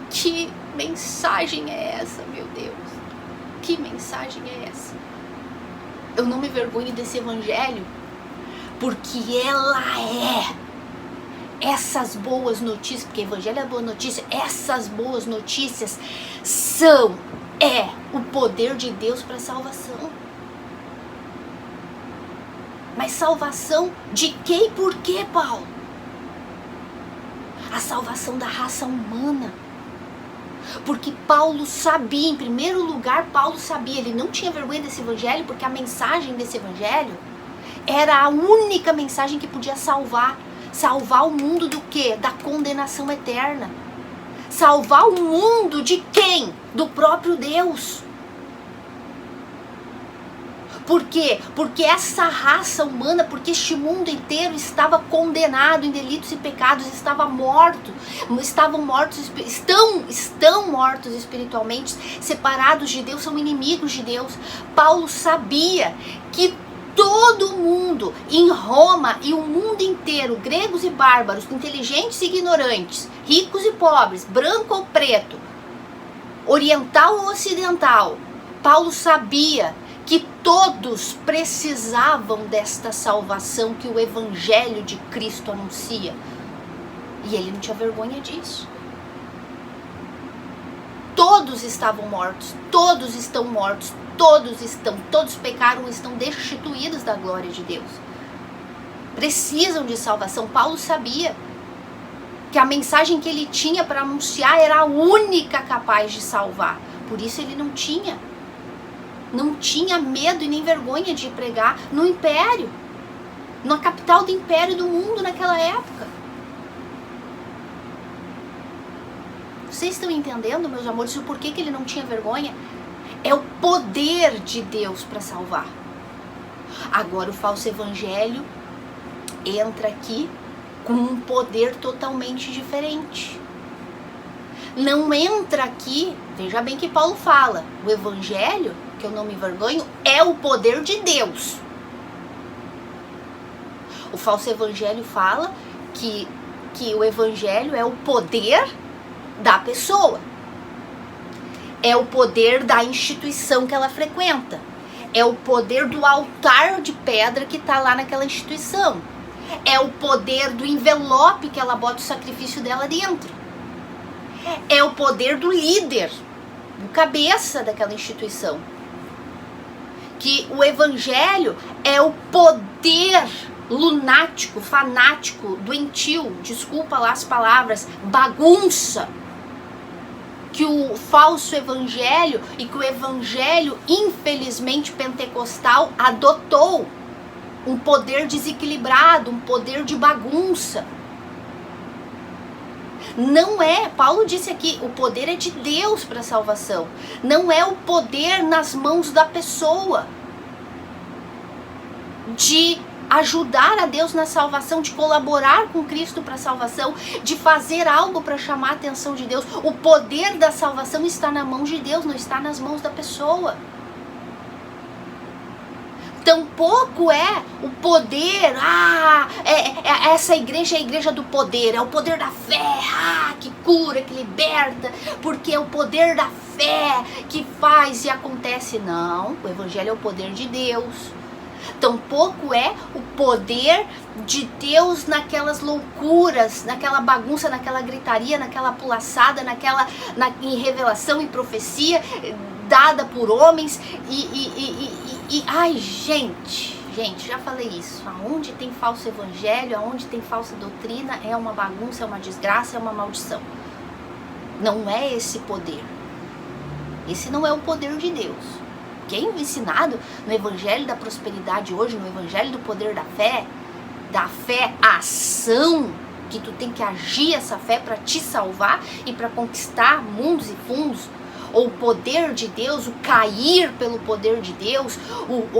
Que mensagem é essa, meu Deus? Que mensagem é essa? Eu não me envergonho desse evangelho, porque ela essas boas notícias, porque evangelho é boa notícia, essas boas notícias o poder de Deus para a salvação. Mas salvação de quem e por quê, Paulo? A salvação da raça humana. Porque Paulo sabia, em primeiro lugar, Paulo sabia, ele não tinha vergonha desse evangelho, porque a mensagem desse evangelho era a única mensagem que podia salvar o mundo do quê? Da condenação eterna. Salvar o mundo de quem? Do próprio Deus. Por quê? Porque essa raça humana, porque este mundo inteiro estava condenado em delitos e pecados, estão mortos espiritualmente, separados de Deus, são inimigos de Deus. Paulo sabia que todo mundo em Roma e o mundo inteiro, gregos e bárbaros, inteligentes e ignorantes, ricos e pobres, branco ou preto, oriental ou ocidental, Paulo sabia que todos precisavam desta salvação que o evangelho de Cristo anuncia. E ele não tinha vergonha disso. Todos estavam mortos, todos estão mortos, todos pecaram e estão destituídos da glória de Deus. Precisam de salvação. Paulo sabia que a mensagem que ele tinha para anunciar era a única capaz de salvar. Por isso ele não tinha medo e nem vergonha de pregar no império, na capital do império do mundo naquela época. Vocês estão entendendo, meus amores, o porquê que ele não tinha vergonha? É o poder de Deus para salvar. Agora o falso evangelho entra aqui com um poder totalmente diferente. Não entra aqui, veja bem que Paulo fala, o evangelho, que eu não me envergonho, é o poder de Deus. O falso evangelho fala que o evangelho é o poder da pessoa. É o poder da instituição que ela frequenta. É o poder do altar de pedra que está lá naquela instituição. É o poder do envelope que ela bota o sacrifício dela dentro. É o poder do líder, do cabeça daquela instituição. Que o evangelho é o poder lunático, fanático, doentio, desculpa lá as palavras, bagunça, que o falso evangelho e que o evangelho, infelizmente, pentecostal adotou um poder desequilibrado, um poder de bagunça. Não é, Paulo disse aqui, o poder é de Deus para a salvação. Não é o poder nas mãos da pessoa de ajudar a Deus na salvação, de colaborar com Cristo para a salvação, de fazer algo para chamar a atenção de Deus. O poder da salvação está na mão de Deus, não está nas mãos da pessoa. Tampouco é o poder, essa igreja é a igreja do poder, é o poder da fé, que cura, que liberta, porque é o poder da fé que faz e acontece. Não, o evangelho é o poder de Deus. Tampouco é o poder de Deus naquelas loucuras, naquela bagunça, naquela gritaria, naquela pulaçada, em revelação e profecia dada por homens ai, gente, já falei isso. Aonde tem falso evangelho, aonde tem falsa doutrina, é uma bagunça, é uma desgraça, é uma maldição. Não é esse poder. Esse não é o poder de Deus. Quem é ensinado no evangelho da prosperidade hoje, no evangelho do poder da fé ação, que tu tem que agir essa fé para te salvar e para conquistar mundos e fundos, ou o poder de Deus, o cair pelo poder de Deus,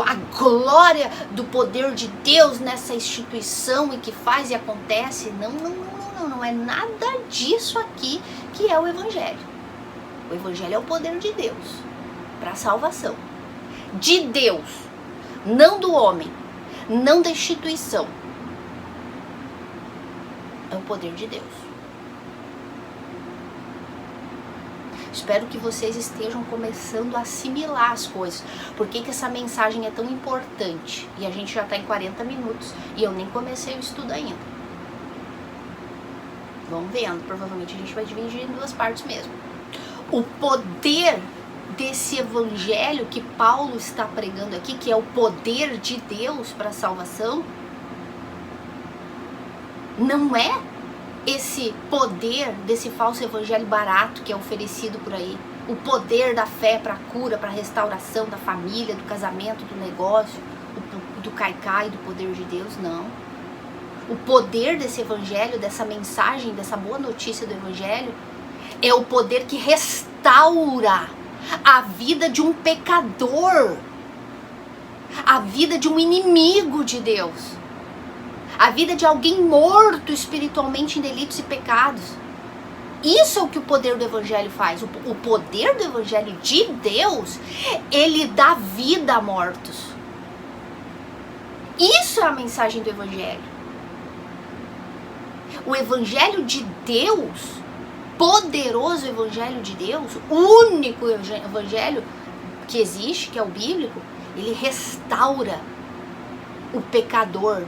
a glória do poder de Deus nessa instituição e que faz e acontece. Não é nada disso aqui que é o evangelho. O evangelho é o poder de Deus para a salvação. De Deus, não do homem, não da instituição. É o poder de Deus. Espero que vocês estejam começando a assimilar as coisas. Por que essa mensagem é tão importante? E a gente já está em 40 minutos e eu nem comecei o estudo ainda. Vamos vendo, provavelmente a gente vai dividir em duas partes mesmo. O poder desse evangelho que Paulo está pregando aqui, que é o poder de Deus para a salvação, não é esse poder desse falso evangelho barato que é oferecido por aí. O poder da fé para a cura, para a restauração da família, do casamento, do negócio, do caicai, do poder de Deus, não. O poder desse evangelho, dessa mensagem, dessa boa notícia do evangelho, é o poder que restaura a vida de um pecador, a vida de um inimigo de Deus, a vida de alguém morto espiritualmente em delitos e pecados. Isso é o que o poder do evangelho faz. O poder do evangelho de Deus, ele dá vida a mortos. Isso é a mensagem do evangelho. O evangelho de Deus, poderoso evangelho de Deus, o único evangelho que existe, que é o bíblico, ele restaura o pecador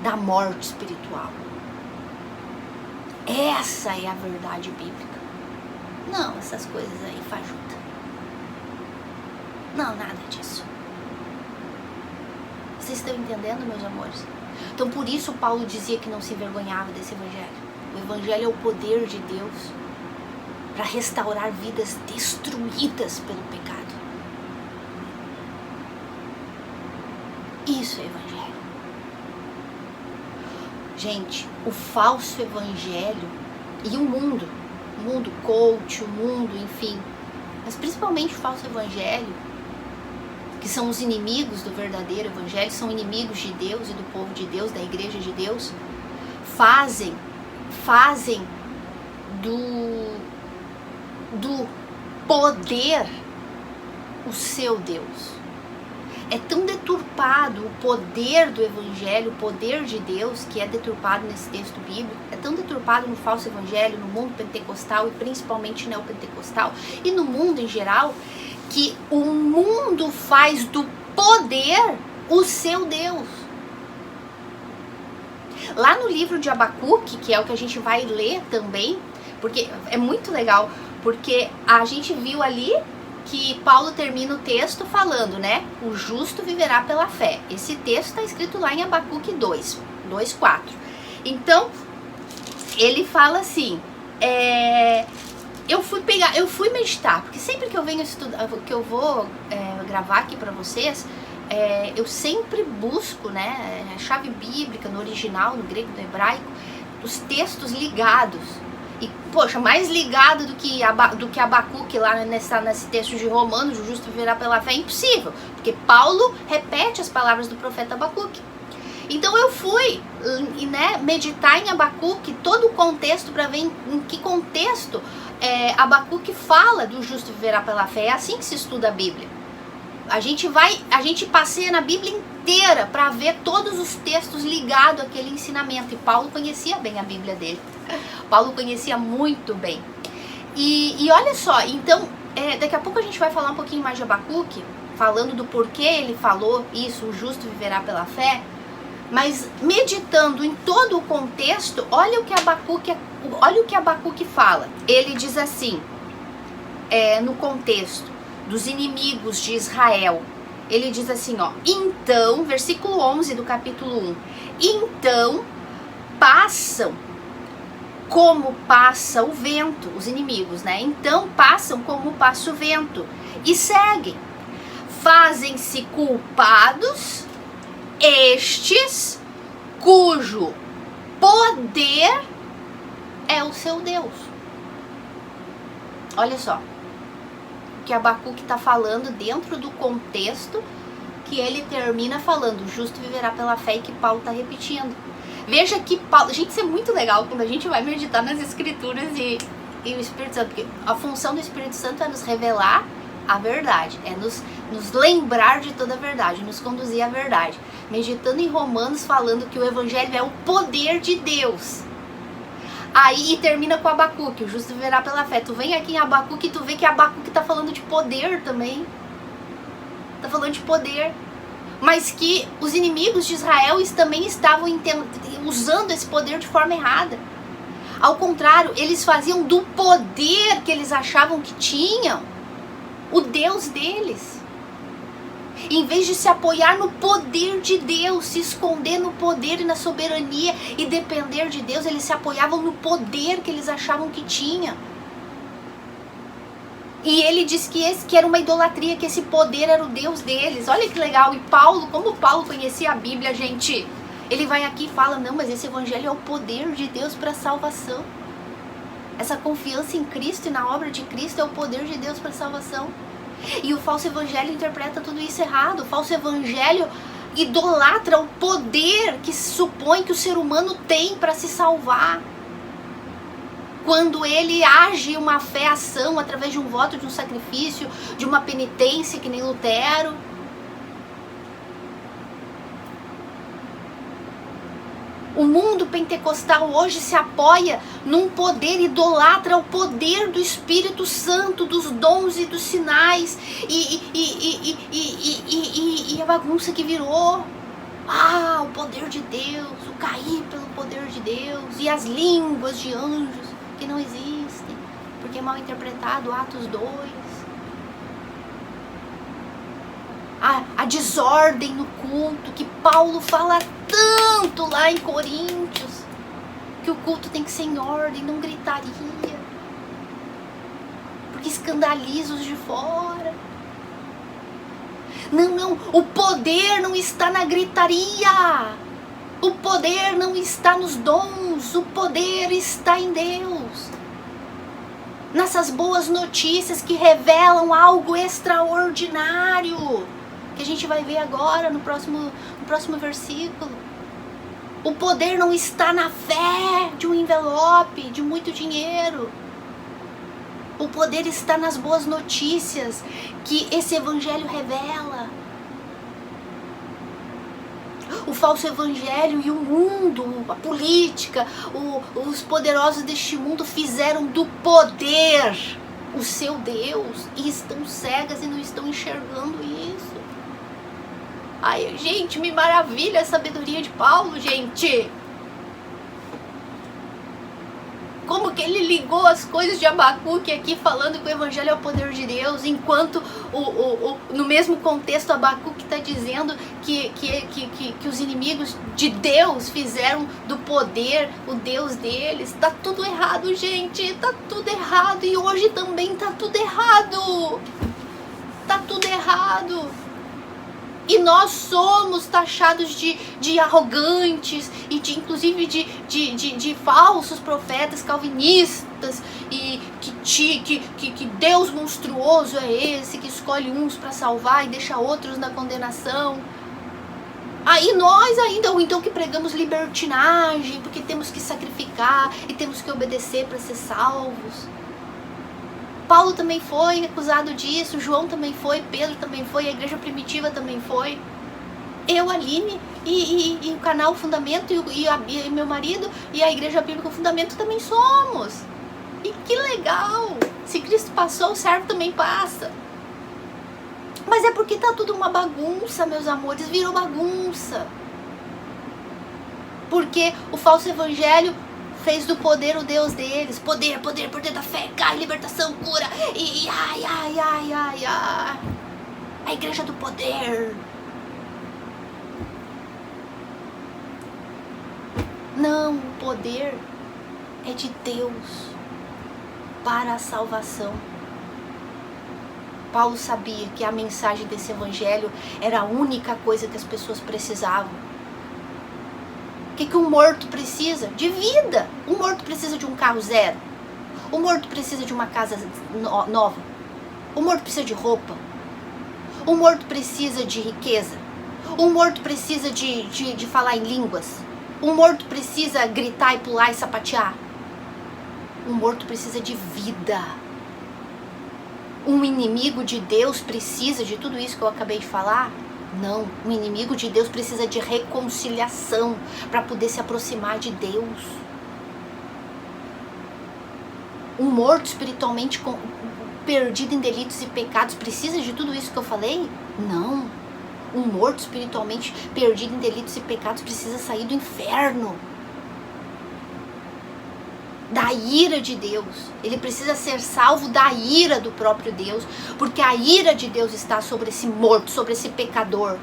da morte espiritual. Essa é a verdade bíblica. Não essas coisas aí fajuta. Não, nada disso. Vocês estão entendendo, meus amores? Então por isso Paulo dizia que não se envergonhava desse evangelho. O evangelho é o poder de Deus para restaurar vidas destruídas pelo pecado. Isso é evangelho. Gente, o falso evangelho e o mundo coach, o mundo, enfim, mas principalmente o falso evangelho, que são os inimigos do verdadeiro evangelho, são inimigos de Deus e do povo de Deus, da igreja de Deus, fazem do poder o seu Deus. É tão deturpado o poder do evangelho, o poder de Deus, que é deturpado nesse texto bíblico, é tão deturpado no falso evangelho, no mundo pentecostal e principalmente neopentecostal e no mundo em geral, que o mundo faz do poder o seu Deus. Lá no livro de Abacuque, que é o que a gente vai ler também, porque é muito legal, porque a gente viu ali que Paulo termina o texto falando, né? O justo viverá pela fé. Esse texto está escrito lá em Abacuque 2:4. Então, ele fala assim, eu fui meditar, porque sempre que eu venho estudar, que eu vou gravar aqui para vocês, eu sempre busco, né, a chave bíblica no original, no grego, no hebraico, os textos ligados. E, poxa, mais ligado do que Abacuque lá nesse texto de Romanos, o justo viverá pela fé, é impossível. Porque Paulo repete as palavras do profeta Abacuque. Então eu fui, né, meditar em Abacuque, todo o contexto, para ver em que contexto Abacuque fala do justo viverá pela fé. É assim que se estuda a Bíblia. A gente passeia na Bíblia inteira para ver todos os textos ligados àquele ensinamento. E Paulo conhecia bem a Bíblia dele. Paulo conhecia muito bem. E olha só, então, daqui a pouco a gente vai falar um pouquinho mais de Abacuque, falando do porquê ele falou isso, o justo viverá pela fé. Mas meditando em todo o contexto, olha o que Abacuque fala. Ele diz assim, no contexto dos inimigos de Israel, ele diz assim, ó, então, versículo 11 do capítulo 1, então passam como passa o vento, os inimigos, né? Então passam como passa o vento e seguem, fazem-se culpados estes cujo poder é o seu Deus. Olha só o que Abacuque está falando dentro do contexto que ele termina falando, o justo viverá pela fé, e que Paulo está repetindo. Veja que Paulo, gente, isso é muito legal quando a gente vai meditar nas escrituras e o Espírito Santo, porque a função do Espírito Santo é nos revelar a verdade, é nos lembrar de toda a verdade, nos conduzir à verdade. Meditando em Romanos, falando que o evangelho é o poder de Deus. Aí termina com Abacuque, o justo viverá pela fé. Tu vem aqui em Abacuque e tu vê que Abacuque está falando de poder também. Está falando de poder. Mas que os inimigos de Israel também estavam usando esse poder de forma errada. Ao contrário, eles faziam do poder que eles achavam que tinham o Deus deles. Em vez de se apoiar no poder de Deus, se esconder no poder e na soberania e depender de Deus, eles se apoiavam no poder que eles achavam que tinha. E ele disse que era uma idolatria, que esse poder era o Deus deles. Olha que legal. E Paulo, como Paulo conhecia a Bíblia, gente, ele vai aqui e fala, não, mas esse evangelho é o poder de Deus para a salvação. Essa confiança em Cristo e na obra de Cristo é o poder de Deus para a salvação. E o falso evangelho interpreta tudo isso errado. O falso evangelho idolatra o poder que se supõe que o ser humano tem para se salvar. Quando ele age uma fé-ação através de um voto, de um sacrifício, de uma penitência, que nem Lutero. O mundo pentecostal hoje se apoia num poder, idolatra o poder do Espírito Santo, dos dons e dos sinais, e a bagunça que virou. O poder de Deus, o cair pelo poder de Deus, e as línguas de anjos que não existem, porque é mal interpretado, Atos 2. A desordem no culto, que Paulo fala tanto lá em Coríntios, que o culto tem que ser em ordem, não gritaria, porque escandaliza os de fora. Não, o poder não está na gritaria, o poder não está nos dons, o poder está em Deus. Nessas boas notícias que revelam algo extraordinário, que a gente vai ver agora no próximo versículo. O poder não está na fé de um envelope, de muito dinheiro. O poder está nas boas notícias que esse evangelho revela. O falso evangelho e o mundo, a política, os poderosos deste mundo fizeram do poder o seu Deus e estão cegas e não estão enxergando isso. Ai, gente, me maravilha a sabedoria de Paulo, gente. Como que ele ligou as coisas de Abacuque aqui, falando que o evangelho é o poder de Deus, enquanto no mesmo contexto Abacuque está dizendo que os inimigos de Deus fizeram do poder o Deus deles. Tá tudo errado, gente, tá tudo errado, e hoje também tá tudo errado. Tá tudo errado. E nós somos taxados de arrogantes e inclusive de falsos profetas calvinistas, e que Deus monstruoso é esse que escolhe uns para salvar e deixa outros na condenação. Aí nós ainda, ou então que pregamos libertinagem, porque temos que sacrificar e temos que obedecer para ser salvos. Paulo também foi acusado disso, João também foi, Pedro também foi, a igreja primitiva também foi. Eu, Aline, e o canal Fundamento, e meu marido, e a igreja bíblica Fundamento também somos. E que legal! Se Cristo passou, o servo também passa. Mas é porque tá tudo uma bagunça, meus amores, virou bagunça. Porque o falso evangelho fez do poder o Deus deles. Poder da fé, cai, libertação, cura. E ai. A igreja do poder. Não, o poder é de Deus para a salvação. Paulo sabia que a mensagem desse evangelho era a única coisa que as pessoas precisavam. O que um morto precisa? De vida. Um morto precisa de um carro zero. O morto precisa de uma casa nova. O morto precisa de roupa. O morto precisa de riqueza. O morto precisa de falar em línguas. O morto precisa gritar e pular e sapatear. O morto precisa de vida. Um inimigo de Deus precisa de tudo isso que eu acabei de falar? Não, um inimigo de Deus precisa de reconciliação para poder se aproximar de Deus. Um morto espiritualmente perdido em delitos e pecados precisa de tudo isso que eu falei? Não. Um morto espiritualmente perdido em delitos e pecados precisa sair do inferno. da ira de Deus. Ele precisa ser salvo da ira do próprio Deus, porque a ira de Deus está sobre esse morto, sobre esse pecador.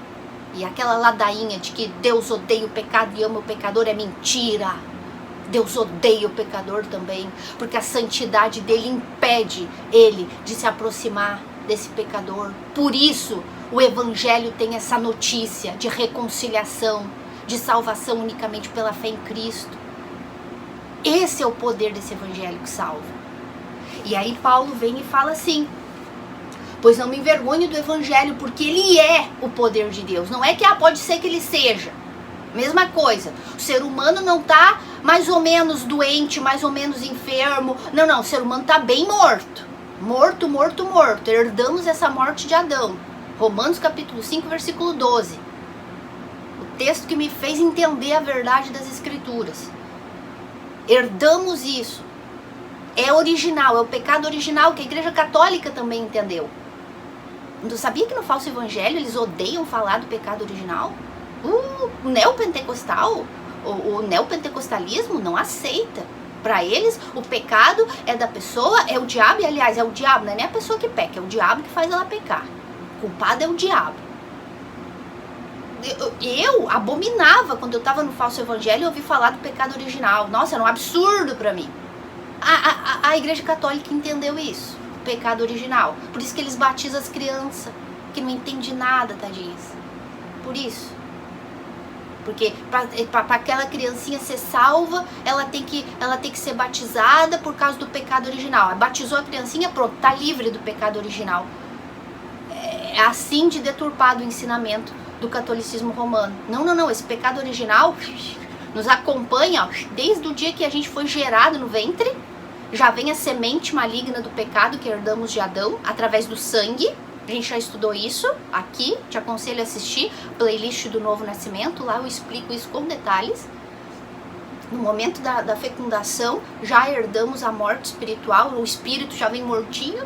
E aquela ladainha de que Deus odeia o pecado e ama o pecador é mentira. Deus odeia o pecador também, porque a santidade dele impede ele de se aproximar desse pecador. Por isso, o Evangelho tem essa notícia de reconciliação, de salvação unicamente pela fé em Cristo. Esse é o poder desse Evangelho que salva. E aí Paulo vem e fala assim: pois não me envergonho do Evangelho, porque ele é o poder de Deus. Não é que pode ser que ele seja. Mesma coisa, o ser humano não está mais ou menos doente, mais ou menos enfermo. Não, o ser humano está bem morto. Morto. Herdamos essa morte de Adão. Romanos capítulo 5, versículo 12. O texto que me fez entender a verdade das Escrituras. Herdamos isso. É original, é o pecado original que a Igreja Católica também entendeu. Não sabia que no falso evangelho eles odeiam falar do pecado original? O neopentecostal, o neopentecostalismo não aceita. Para eles, o pecado é da pessoa, é o diabo, e aliás, é o diabo, não é nem a pessoa que peca, é o diabo que faz ela pecar. O culpado é o diabo. Eu abominava quando eu estava no falso evangelho e ouvi falar do pecado original. Nossa, era um absurdo para mim. A Igreja Católica entendeu isso, o pecado original. Por isso que eles batizam as crianças, que não entendem nada, tadinhas. Por isso. Porque para aquela criancinha ser salva, ela tem que ser batizada por causa do pecado original. Batizou a criancinha, pronto, está livre do pecado original. É assim de deturpado o ensinamento do catolicismo romano. Não, esse pecado original nos acompanha, ó, desde o dia que a gente foi gerado no ventre. Já vem a semente maligna do pecado que herdamos de Adão, através do sangue. A gente já estudou isso aqui, te aconselho a assistir playlist do Novo Nascimento, lá eu explico isso com detalhes. No momento da fecundação, já herdamos a morte espiritual, o espírito já vem mortinho,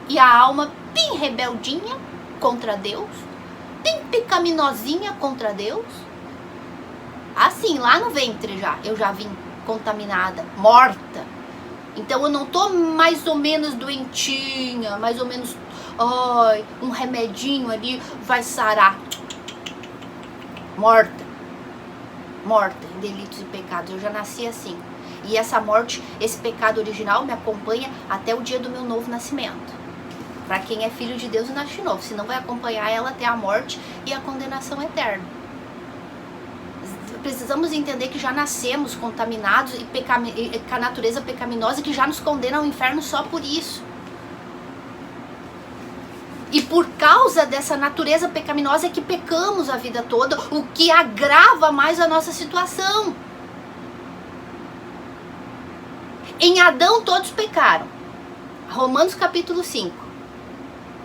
e a alma bem rebeldinha contra Deus, bem pecaminosinha contra Deus. Assim, lá no ventre eu já vim contaminada, morta. Então eu não tô mais ou menos doentinha, mais ou menos... Ai, um remedinho ali vai sarar. Morta em delitos e pecados. Eu já nasci assim. E essa morte, esse pecado original me acompanha até o dia do meu novo nascimento. Para quem é filho de Deus e nasce de novo. Senão vai acompanhar ela até a morte e a condenação eterna. Precisamos entender que já nascemos contaminados e com a natureza pecaminosa que já nos condena ao inferno só por isso. E por causa dessa natureza pecaminosa é que pecamos a vida toda, o que agrava mais a nossa situação. Em Adão todos pecaram. Romanos capítulo 5.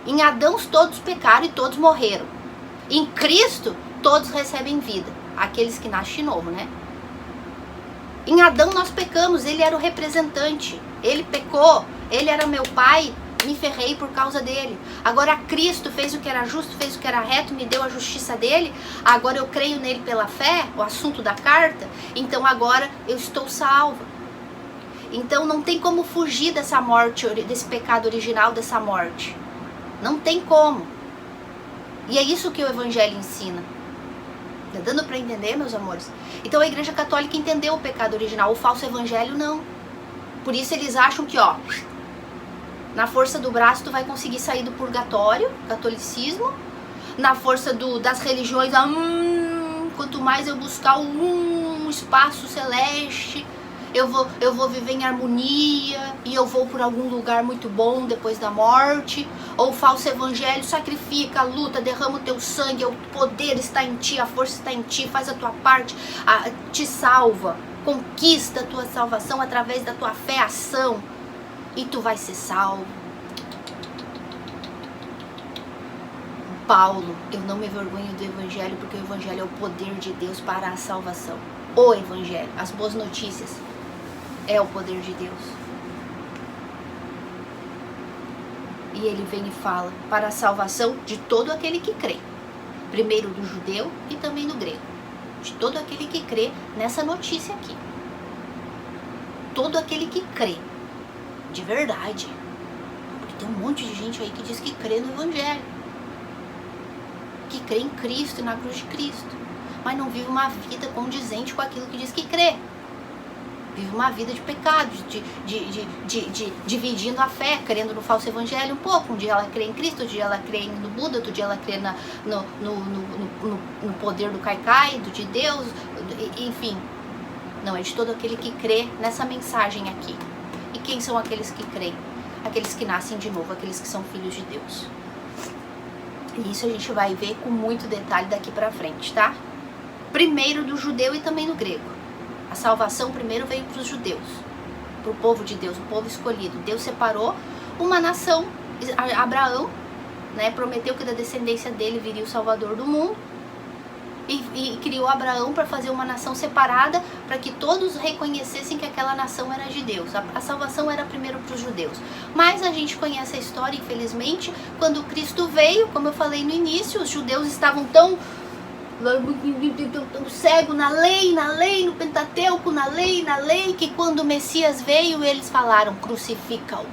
Em Adão todos pecaram e todos morreram. Em Cristo todos recebem vida. Aqueles que nascem de novo, né? Em Adão nós pecamos, ele era o representante. Ele pecou, ele era meu pai. Me ferrei por causa dele. Agora Cristo fez o que era justo, fez o que era reto, me deu a justiça dele. Agora eu creio nele pela fé, o assunto da carta. Então agora eu estou salva. Então não tem como fugir dessa morte, desse pecado original, dessa morte. Não tem como. E é isso que o Evangelho ensina. Tá dando para entender, meus amores? Então a Igreja Católica entendeu o pecado original, o falso Evangelho não. Por isso eles acham que, ó, na força do braço tu vai conseguir sair do purgatório, catolicismo. Na força das religiões, quanto mais eu buscar um espaço celeste, eu vou viver em harmonia e eu vou por algum lugar muito bom depois da morte. Ou falso evangelho, sacrifica, luta, derrama o teu sangue, o poder está em ti, a força está em ti, faz a tua parte, te salva, conquista a tua salvação através da tua fé, ação. E tu vai ser salvo. Paulo, eu não me envergonho do Evangelho, porque o Evangelho é o poder de Deus para a salvação. O Evangelho, as boas notícias, é o poder de Deus. E ele vem e fala para a salvação de todo aquele que crê. Primeiro do judeu e também do grego. De todo aquele que crê nessa notícia aqui. todo aquele que crê, de verdade. Porque tem um monte de gente aí que diz que crê no Evangelho, que crê em Cristo e na cruz de Cristo, mas não vive uma vida condizente com aquilo que diz que crê. Vive uma vida de pecado, dividindo a fé, crendo no falso evangelho um pouco. Um dia ela crê em Cristo, outro dia ela crê no Buda, outro dia ela crê no poder do Kaikai, de Deus, enfim. Não, é de todo aquele que crê nessa mensagem aqui. E quem são aqueles que creem? Aqueles que nascem de novo, aqueles que são filhos de Deus. E isso a gente vai ver com muito detalhe daqui pra frente, tá? Primeiro do judeu e também do grego. A salvação primeiro veio para os judeus, para o povo de Deus, o povo escolhido. Deus separou uma nação, Abraão, né, prometeu que da descendência dele viria o Salvador do mundo. E criou Abraão para fazer uma nação separada, para que todos reconhecessem que aquela nação era de Deus. A salvação era primeiro para os judeus. Mas a gente conhece a história, infelizmente, quando Cristo veio, como eu falei no início, os judeus estavam tão cego na lei, no Pentateuco, na lei, que quando o Messias veio, eles falaram, crucifica-o.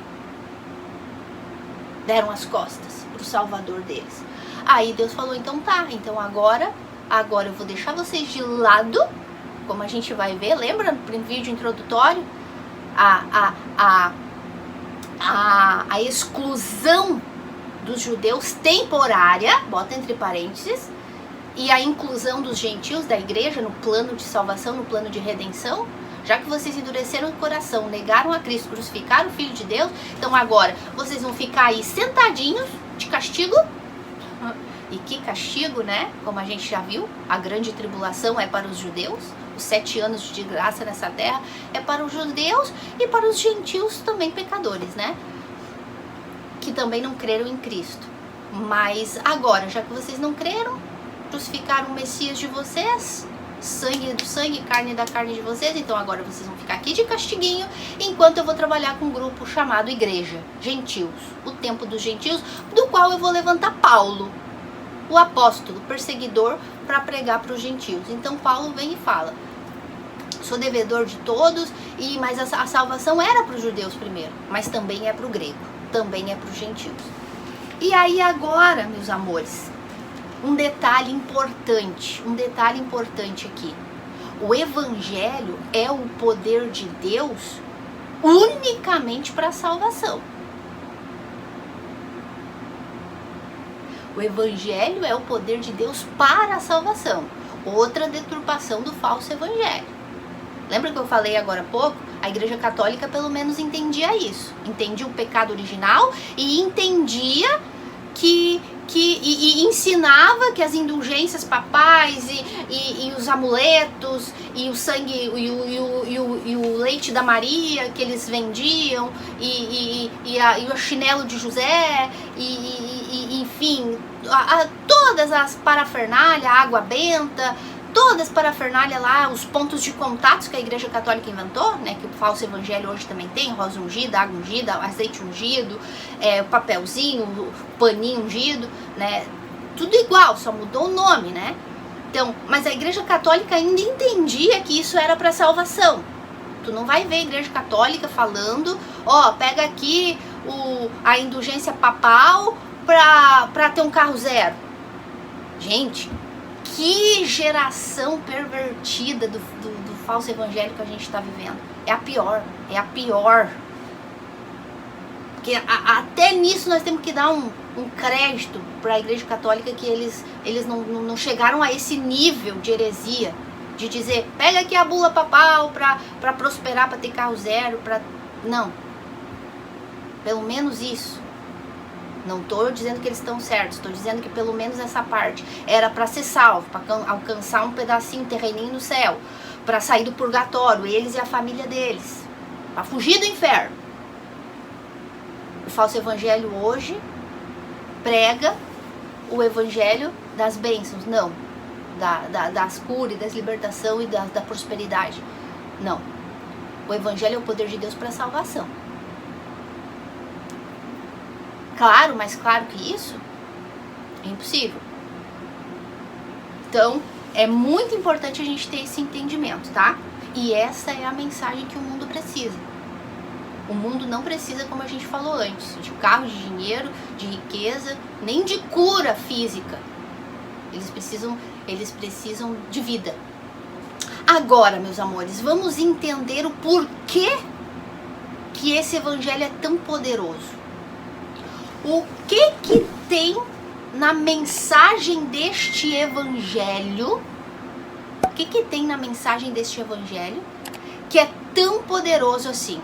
Deram as costas para o Salvador deles. Aí Deus falou, então tá, então agora eu vou deixar vocês de lado, como a gente vai ver, lembra no vídeo introdutório? A exclusão dos judeus temporária, bota entre parênteses, e a inclusão dos gentios da igreja no plano de salvação, no plano de redenção, já que vocês endureceram o coração, negaram a Cristo, crucificaram o Filho de Deus, então agora vocês vão ficar aí sentadinhos de castigo. E que castigo, né? Como a gente já viu, a grande tribulação é para os judeus, os 7 anos de graça nessa terra é para os judeus e para os gentios também pecadores, né? Que também não creram em Cristo. Mas agora, já que vocês não creram, crucificaram o Messias de vocês, sangue do sangue, carne da carne de vocês, então agora vocês vão ficar aqui de castiguinho, enquanto eu vou trabalhar com um grupo chamado Igreja, Gentios, o tempo dos gentios, do qual eu vou levantar Paulo, o apóstolo, perseguidor, para pregar para os gentios. Então Paulo vem e fala, sou devedor de todos, mas a salvação era para os judeus primeiro, mas também é para o grego, também é para os gentios. E aí agora, meus amores, um detalhe importante aqui. O Evangelho é o poder de Deus unicamente para a salvação. O Evangelho é o poder de Deus para a salvação. Outra deturpação do falso Evangelho. Lembra que eu falei agora há pouco? A Igreja Católica pelo menos entendia isso. Entendia o pecado original e entendia e ensinava que as indulgências papais e os amuletos e o sangue e o leite da Maria que eles vendiam e o chinelo de José enfim, todas as parafernália, a água benta, todas as parafernália lá, os pontos de contatos que a Igreja Católica inventou, né, que o falso evangelho hoje também tem, rosa ungida, água ungida, azeite ungido, o papelzinho, o paninho ungido, né, tudo igual, só mudou o nome, né? Então, mas a Igreja Católica ainda entendia que isso era para salvação. Tu não vai ver a Igreja Católica falando, pega aqui a indulgência papal para ter um carro zero. Gente, que geração pervertida do falso evangelho que a gente está vivendo. É a pior. Porque até nisso nós temos que dar um crédito para a Igreja Católica, que eles não chegaram a esse nível de heresia, de dizer, pega aqui a bula papal para prosperar, para ter carro zero, não. Pelo menos isso. Não estou dizendo que eles estão certos, estou dizendo que pelo menos essa parte era para ser salvo, para alcançar um pedacinho, um terreninho no céu, para sair do purgatório, eles e a família deles, para fugir do inferno. O falso evangelho hoje prega o evangelho das bênçãos, não, das curas, das libertação e da prosperidade, não. O evangelho é o poder de Deus para a salvação. Claro, mais claro que isso é impossível. Então, é muito importante a gente ter esse entendimento, tá? E essa é a mensagem que o mundo precisa. O mundo não precisa, como a gente falou antes, de carro, de dinheiro, de riqueza, nem de cura física. Eles precisam de vida. Agora, meus amores, vamos entender o porquê que esse evangelho é tão poderoso. O que tem na mensagem deste evangelho? O que tem na mensagem deste evangelho que é tão poderoso assim?